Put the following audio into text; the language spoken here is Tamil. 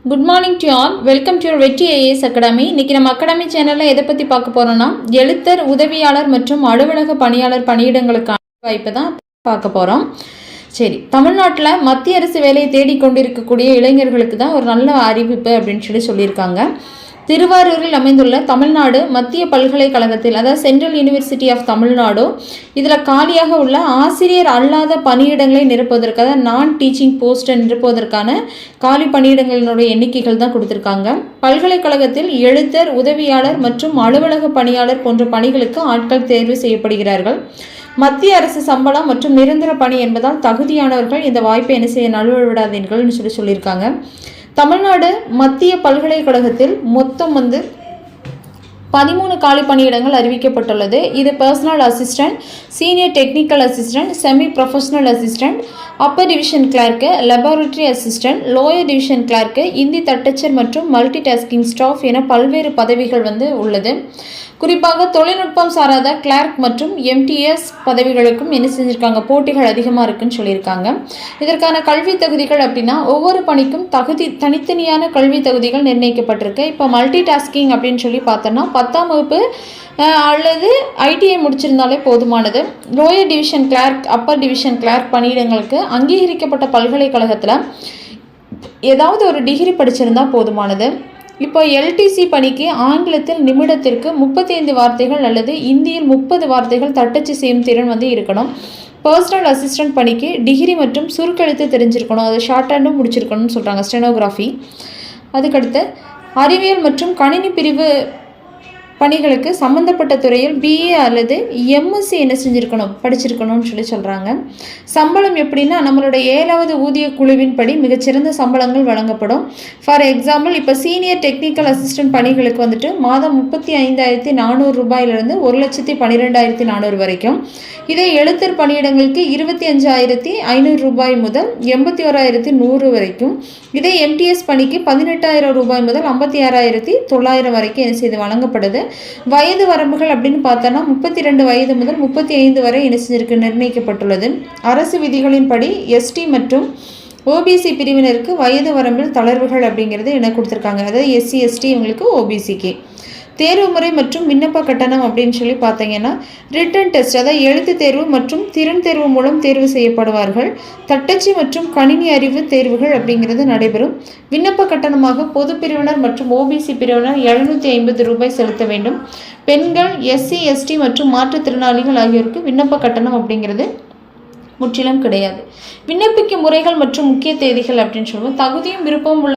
Good morning to all. Welcome to வெற்றி ஐஏஎஸ் அகாடமி. இன்றைக்கி நம்ம அகாடமி சேனலில் எதை பற்றி பார்க்க போகிறோன்னா, எழுத்தர், உதவியாளர் மற்றும் அலுவலக பணியாளர் பணியிடங்களுக்கான வாய்ப்பை தான் பார்க்க போகிறோம். சரி, தமிழ்நாட்டில் மத்திய அரசு வேலையை தேடிக்கொண்டிருக்கக்கூடிய இளைஞர்களுக்கு தான் ஒரு நல்ல அறிவிப்பு அப்படின்னு சொல்லியிருக்காங்க. திருவாரூரில் அமைந்துள்ள தமிழ்நாடு மத்திய பல்கலைக்கழகத்தில், அதாவது சென்ட்ரல் யூனிவர்சிட்டி ஆஃப் தமிழ்நாடு, இதில் காலியாக உள்ள ஆசிரியர் அல்லாத பணியிடங்களை நிரப்புவதற்காக நான் டீச்சிங் போஸ்ட்டை நிரப்புவதற்கான காலி பணியிடங்களினுடைய எண்ணிக்கைகள் தான் கொடுத்துருக்காங்க. பல்கலைக்கழகத்தில் எழுத்தர், உதவியாளர் மற்றும் அலுவலக பணியாளர் போன்ற பணிகளுக்கு ஆட்கள் தேர்வு செய்யப்படுகிறார்கள். மத்திய அரசு சம்பளம் மற்றும் நிரந்தர பணி என்பதால் தகுதியானவர்கள் இந்த வாய்ப்பை என்ன செய்ய நழுவ விடாதீர்கள்னு சொல்லியிருக்காங்க. தமிழ்நாடு மத்திய பல்கலைக்கழகத்தில் மொத்தம் 13 காலி பணியிடங்கள் அறிவிக்கப்பட்டுள்ளது. இது personal assistant, senior technical assistant, semi professional assistant, upper division clerk, laboratory assistant, lower division clerk, Hindi தட்டச்சர் மற்றும் மல்டி டாஸ்கிங் ஸ்டாஃப் என பல்வேறு பதவிகள் உள்ளது. குறிப்பாக தொழில்நுட்பம் சாராத கிளார்க் மற்றும் எம்டிஎஸ் பதவிகளுக்கும் என்ன செஞ்சுருக்காங்க, போட்டிகள் அதிகமாக இருக்குன்னு சொல்லியிருக்காங்க. இதற்கான கல்வி தகுதிகள் அப்படின்னா, ஒவ்வொரு பணிக்கும் தனித்தனியான கல்வி தகுதிகள் நிர்ணயிக்கப்பட்டிருக்கு. இப்போ மல்டி டாஸ்கிங் அப்படின்னு சொல்லி பார்த்தோன்னா 10ஆம் வகுப்பு அல்லது ஐடிஐ முடிச்சிருந்தாலே போதுமானது. Lower division clerk, upper division clerk பணியிடங்களுக்கு அங்கீகரிக்கப்பட்ட பல்கலைக்கழகத்தில் ஏதாவது ஒரு டிகிரி படிச்சிருந்தால் போதுமானது. இப்போ எல்டிசி பணிக்கு ஆங்கிலத்தில் நிமிடத்திற்கு 35 வார்த்தைகள் அல்லது இந்தியில் 30 வார்த்தைகள் தட்டச்சு செய்யும் திறன் இருக்கணும். பர்சனல் அசிஸ்டன்ட் பணிக்கு டிகிரி மற்றும் சுருக்கெழுத்து தெரிஞ்சிருக்கணும், அது ஷார்ட் ஹேண்டும் முடிச்சிருக்கணும்னு சொல்கிறாங்க, ஸ்டெனோகிராஃபி. அதுக்கடுத்து அறிவியல் மற்றும் கணினி பிரிவு பணிகளுக்கு சம்மந்தப்பட்ட துறையில் பிஏ அல்லது எம்எஸ்சி என்ன செஞ்சுருக்கணும், படிச்சிருக்கணும்னு சொல்கிறாங்க. சம்பளம் எப்படின்னா, நம்மளோட 7வது ஊதிய குழுவின்படி மிகச்சிறந்த சம்பளங்கள் வழங்கப்படும். ஃபார் எக்ஸாம்பிள், இப்போ சீனியர் டெக்னிக்கல் அசிஸ்டன்ட் பணிகளுக்கு மாதம் 35,400 ரூபாயிலிருந்து 1,12,400 வரைக்கும். இதே எழுத்தர் பணியிடங்களுக்கு 25,500 ரூபாய் முதல் 81,100 வரைக்கும். இதே எம்டிஎஸ் பணிக்கு 18,000 ரூபாய் முதல் 56,900 வரைக்கும் என்ன செய்து வழங்கப்படுது. வயது வரம்புகள் அப்படின்னு பார்த்தோன்னா 32 வயது முதல் 35 வரை என்ன செஞ்சிருக்கு, நிர்ணயிக்கப்பட்டுள்ளது. அரசு விதிகளின்படி எஸ்டி மற்றும் ஓபிசி பிரிவினருக்கு வயது வரம்பில் தளர்வுகள் அப்படிங்கிறது என்ன கொடுத்துருக்காங்க, அதாவது எஸ்சி எஸ்டி இவங்களுக்கு, ஓபிசிக்கு. தேர்வு முறை மற்றும் விண்ணப்ப கட்டணம் அப்படின்னு சொல்லி பார்த்தீங்கன்னா, ரிட்டன் டெஸ்ட், அதாவது எழுத்து தேர்வு மற்றும் திறன் தேர்வு மூலம் தேர்வு செய்யப்படுவார்கள். தட்டச்சு மற்றும் கணினி அறிவு தேர்வுகள் அப்படிங்கிறது நடைபெறும். விண்ணப்ப கட்டணமாக பொது பிரிவினர் மற்றும் ஓபிசி பிரிவினர் 750 ரூபாய் செலுத்த வேண்டும். பெண்கள், எஸ்சி எஸ்டி மற்றும் மாற்றுத்திறனாளிகள் ஆகியோருக்கு விண்ணப்ப கட்டணம் அப்படிங்கிறது முற்றிலும் கிடையாது. விண்ணப்பிக்கும் முறைகள் மற்றும் முக்கிய தேதிகள் அப்படின்னு சொல்லுவோம். தகுதியும் விருப்பமும் உள்ள